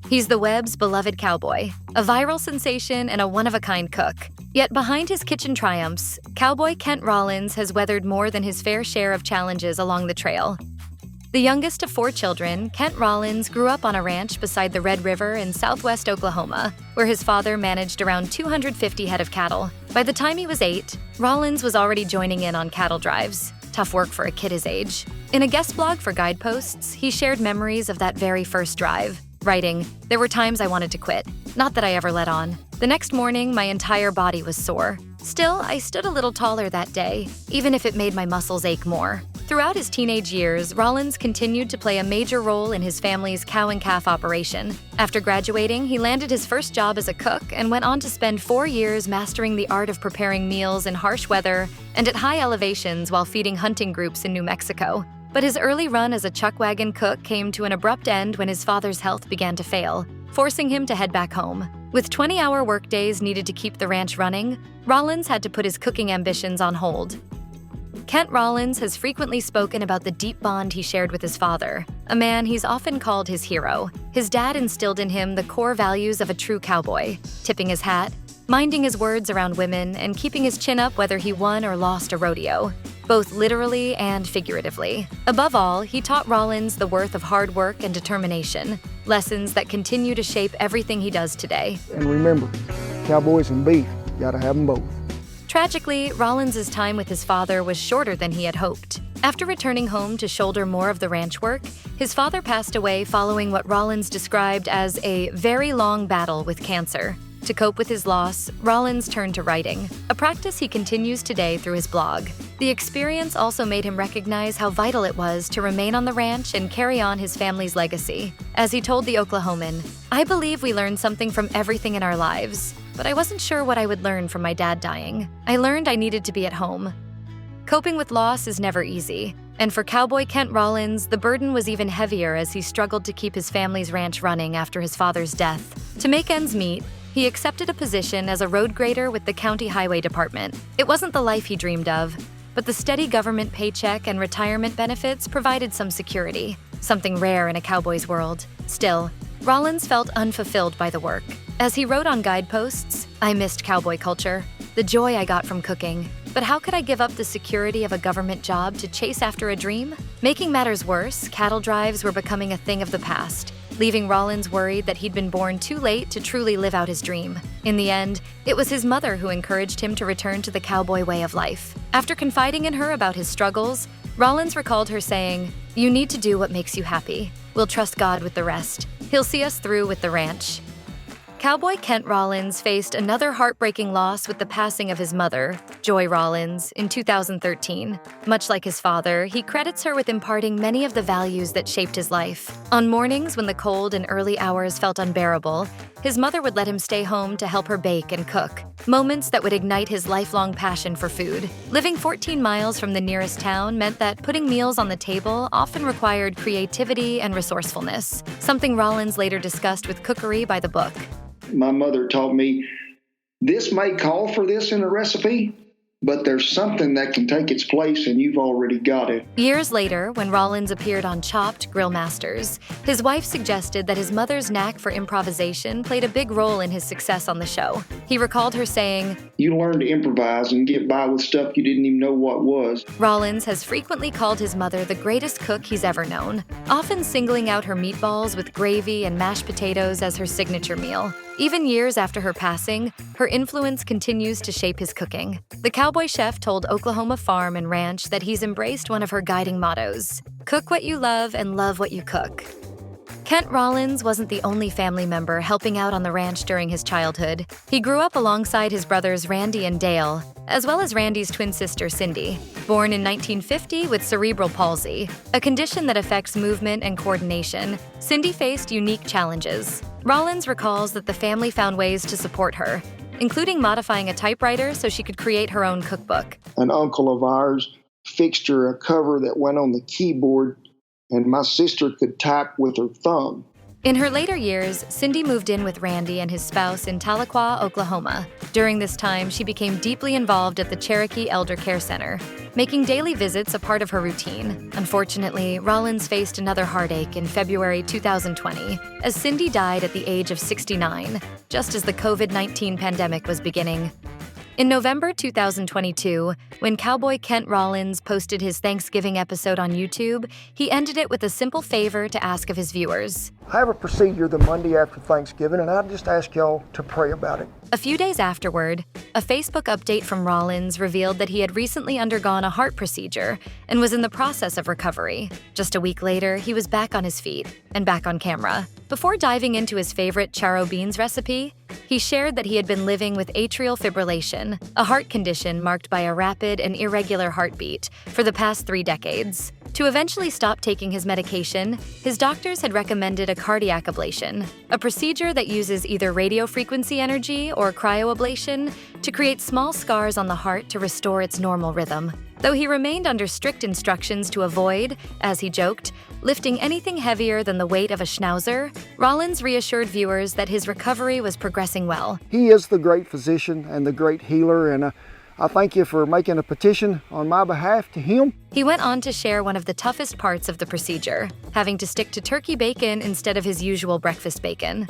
He's the web's beloved cowboy, a viral sensation and a one-of-a-kind cook. Yet behind his kitchen triumphs, Cowboy Kent Rollins has weathered more than his fair share of challenges along the trail. The youngest of 4 children, Kent Rollins grew up on a ranch beside the Red River in southwest Oklahoma, where his father managed around 250 head of cattle. By the time he was 8, Rollins was already joining in on cattle drives. Tough work for a kid his age. In a guest blog for Guideposts, he shared memories of that very first drive, writing, "There were times I wanted to quit. Not that I ever let on. The next morning, my entire body was sore. Still, I stood a little taller that day, even if it made my muscles ache more." Throughout his teenage years, Rollins continued to play a major role in his family's cow and calf operation. After graduating, he landed his first job as a cook and went on to spend 4 years mastering the art of preparing meals in harsh weather and at high elevations while feeding hunting groups in New Mexico. But his early run as a chuck wagon cook came to an abrupt end when his father's health began to fail, forcing him to head back home. With 20-hour workdays needed to keep the ranch running, Rollins had to put his cooking ambitions on hold. Kent Rollins has frequently spoken about the deep bond he shared with his father, a man he's often called his hero. His dad instilled in him the core values of a true cowboy: tipping his hat, minding his words around women, and keeping his chin up whether he won or lost a rodeo, both literally and figuratively. Above all, he taught Rollins the worth of hard work and determination, lessons that continue to shape everything he does today. And remember, cowboys and beef, gotta have them both. Tragically, Rollins' time with his father was shorter than he had hoped. After returning home to shoulder more of the ranch work, his father passed away following what Rollins described as a very long battle with cancer. To cope with his loss, Rollins turned to writing, a practice he continues today through his blog. The experience also made him recognize how vital it was to remain on the ranch and carry on his family's legacy. As he told the Oklahoman, "I believe we learn something from everything in our lives, but I wasn't sure what I would learn from my dad dying. I learned I needed to be at home." Coping with loss is never easy, and for Cowboy Kent Rollins, the burden was even heavier as he struggled to keep his family's ranch running after his father's death. To make ends meet, he accepted a position as a road grader with the county highway department. It wasn't the life he dreamed of, but the steady government paycheck and retirement benefits provided some security, something rare in a cowboy's world. Still, Rollins felt unfulfilled by the work. As he wrote on Guideposts, "I missed cowboy culture, the joy I got from cooking. But how could I give up the security of a government job to chase after a dream?" Making matters worse, cattle drives were becoming a thing of the past, leaving Rollins worried that he'd been born too late to truly live out his dream. In the end, it was his mother who encouraged him to return to the cowboy way of life. After confiding in her about his struggles, Rollins recalled her saying, "You need to do what makes you happy. We'll trust God with the rest. He'll see us through with the ranch." Cowboy Kent Rollins faced another heartbreaking loss with the passing of his mother, Joy Rollins, in 2013. Much like his father, he credits her with imparting many of the values that shaped his life. On mornings when the cold and early hours felt unbearable, his mother would let him stay home to help her bake and cook, moments that would ignite his lifelong passion for food. Living 14 miles from the nearest town meant that putting meals on the table often required creativity and resourcefulness, something Rollins later discussed with Cookery by the Book. My mother taught me, this may call for this in a recipe, but there's something that can take its place and you've already got it. Years later, when Rollins appeared on Chopped Grill Masters, his wife suggested that his mother's knack for improvisation played a big role in his success on the show. He recalled her saying, "You learn to improvise and get by with stuff you didn't even know what was." Rollins has frequently called his mother the greatest cook he's ever known, often singling out her meatballs with gravy and mashed potatoes as her signature meal. Even years after her passing, her influence continues to shape his cooking. The cowboy chef told Oklahoma Farm and Ranch that he's embraced one of her guiding mottos: "Cook what you love and love what you cook." Kent Rollins wasn't the only family member helping out on the ranch during his childhood. He grew up alongside his brothers Randy and Dale, as well as Randy's twin sister Cindy. Born in 1950 with cerebral palsy, a condition that affects movement and coordination, Cindy faced unique challenges. Rollins recalls that the family found ways to support her, including modifying a typewriter so she could create her own cookbook. An uncle of ours fixed her a cover that went on the keyboard, and my sister could type with her thumb. In her later years, Cindy moved in with Randy and his spouse in Tahlequah, Oklahoma. During this time, she became deeply involved at the Cherokee Elder Care Center, making daily visits a part of her routine. Unfortunately, Rollins faced another heartache in February 2020, as Cindy died at the age of 69, just as the COVID-19 pandemic was beginning. In November 2022, when Cowboy Kent Rollins posted his Thanksgiving episode on YouTube, he ended it with a simple favor to ask of his viewers. I have a procedure the Monday after Thanksgiving, and I just ask y'all to pray about it. A few days afterward, a Facebook update from Rollins revealed that he had recently undergone a heart procedure and was in the process of recovery. Just a week later, he was back on his feet and back on camera. Before diving into his favorite charro beans recipe, he shared that he had been living with atrial fibrillation, a heart condition marked by a rapid and irregular heartbeat, for the past 3 decades. To eventually stop taking his medication, his doctors had recommended a cardiac ablation, a procedure that uses either radiofrequency energy or cryoablation to create small scars on the heart to restore its normal rhythm. Though he remained under strict instructions to avoid, as he joked, lifting anything heavier than the weight of a schnauzer, Rollins reassured viewers that his recovery was progressing well. He is the great physician and the great healer, and I thank you for making a petition on my behalf to him. He went on to share one of the toughest parts of the procedure, having to stick to turkey bacon instead of his usual breakfast bacon.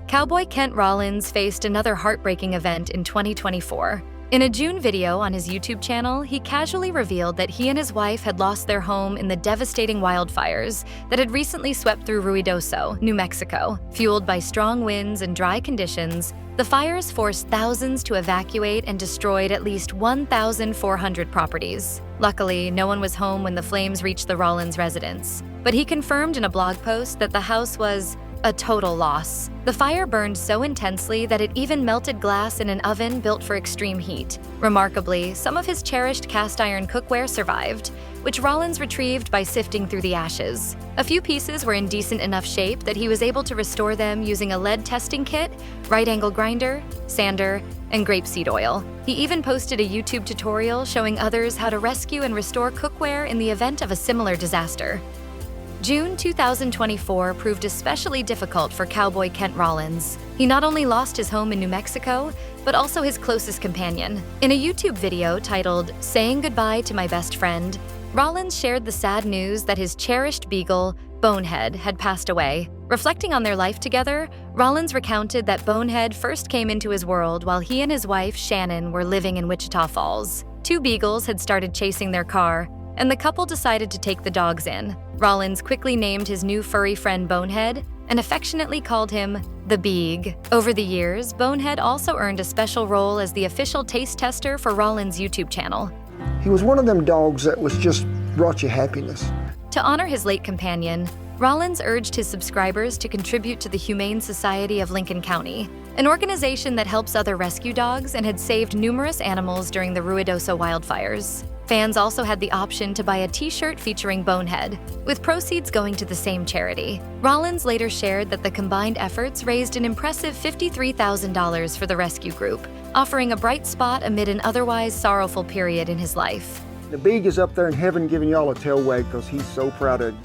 Cowboy Kent Rollins faced another heartbreaking event in 2024. In a June video on his YouTube channel, he casually revealed that he and his wife had lost their home in the devastating wildfires that had recently swept through Ruidoso, New Mexico. Fueled by strong winds and dry conditions, the fires forced thousands to evacuate and destroyed at least 1,400 properties. Luckily, no one was home when the flames reached the Rollins residence, but he confirmed in a blog post that the house was a total loss. The fire burned so intensely that it even melted glass in an oven built for extreme heat. Remarkably, some of his cherished cast iron cookware survived, which Rollins retrieved by sifting through the ashes. A few pieces were in decent enough shape that he was able to restore them using a lead testing kit, right-angle grinder, sander, and grapeseed oil. He even posted a YouTube tutorial showing others how to rescue and restore cookware in the event of a similar disaster. June 2024 proved especially difficult for Cowboy Kent Rollins. He not only lost his home in New Mexico, but also his closest companion. In a YouTube video titled "Saying Goodbye to My Best Friend," Rollins shared the sad news that his cherished beagle, Bonehead, had passed away. Reflecting on their life together, Rollins recounted that Bonehead first came into his world while he and his wife, Shannon, were living in Wichita Falls. 2 beagles had started chasing their car, and the couple decided to take the dogs in. Rollins quickly named his new furry friend Bonehead and affectionately called him the Beag. Over the years, Bonehead also earned a special role as the official taste tester for Rollins' YouTube channel. He was one of them dogs that was just brought you happiness. To honor his late companion, Rollins urged his subscribers to contribute to the Humane Society of Lincoln County, an organization that helps other rescue dogs and had saved numerous animals during the Ruidoso wildfires. Fans also had the option to buy a t-shirt featuring Bonehead, with proceeds going to the same charity. Rollins later shared that the combined efforts raised an impressive $53,000 for the rescue group, offering a bright spot amid an otherwise sorrowful period in his life. The Beag is up there in heaven giving y'all a tail wag because he's so proud of you.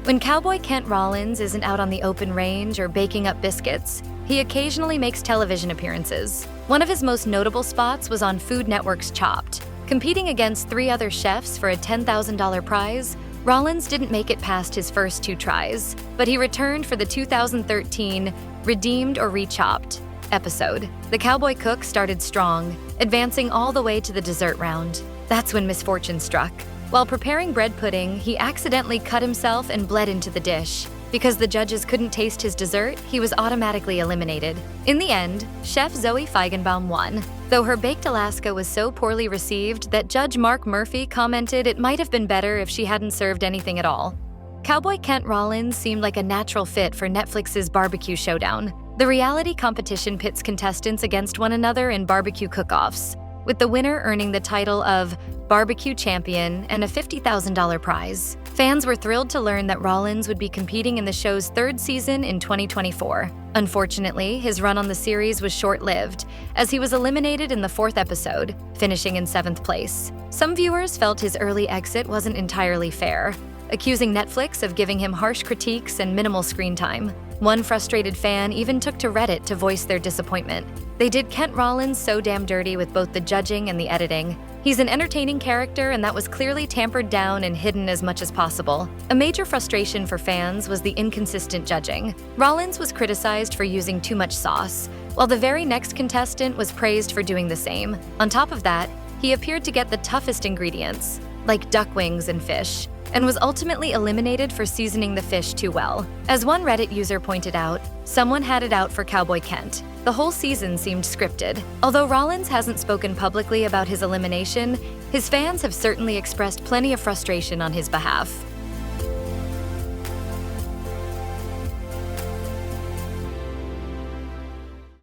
When Cowboy Kent Rollins isn't out on the open range or baking up biscuits, he occasionally makes television appearances. One of his most notable spots was on Food Network's Chopped. Competing against 3 other chefs for a $10,000 prize, Rollins didn't make it past his first 2 tries, but he returned for the 2013 Redeemed or Rechopped episode. The Cowboy cook started strong, advancing all the way to the dessert round. That's when misfortune struck. While preparing bread pudding, he accidentally cut himself and bled into the dish. Because the judges couldn't taste his dessert, he was automatically eliminated. In the end, Chef Zoe Feigenbaum won, though her baked Alaska was so poorly received that Judge Mark Murphy commented it might have been better if she hadn't served anything at all. Cowboy Kent Rollins seemed like a natural fit for Netflix's Barbecue Showdown. The reality competition pits contestants against one another in barbecue cook-offs, with the winner earning the title of Barbecue Champion and a $50,000 prize. Fans were thrilled to learn that Rollins would be competing in the show's 3rd season in 2024. Unfortunately, his run on the series was short-lived, as he was eliminated in the 4th episode, finishing in 7th place. Some viewers felt his early exit wasn't entirely fair, accusing Netflix of giving him harsh critiques and minimal screen time. One frustrated fan even took to Reddit to voice their disappointment. They did Kent Rollins so damn dirty with both the judging and the editing. He's an entertaining character, and that was clearly tampered down and hidden as much as possible. A major frustration for fans was the inconsistent judging. Rollins was criticized for using too much sauce, while the very next contestant was praised for doing the same. On top of that, he appeared to get the toughest ingredients, like duck wings and fish, and was ultimately eliminated for seasoning the fish too well. As one Reddit user pointed out, someone had it out for Cowboy Kent. The whole season seemed scripted. Although Rollins hasn't spoken publicly about his elimination, his fans have certainly expressed plenty of frustration on his behalf.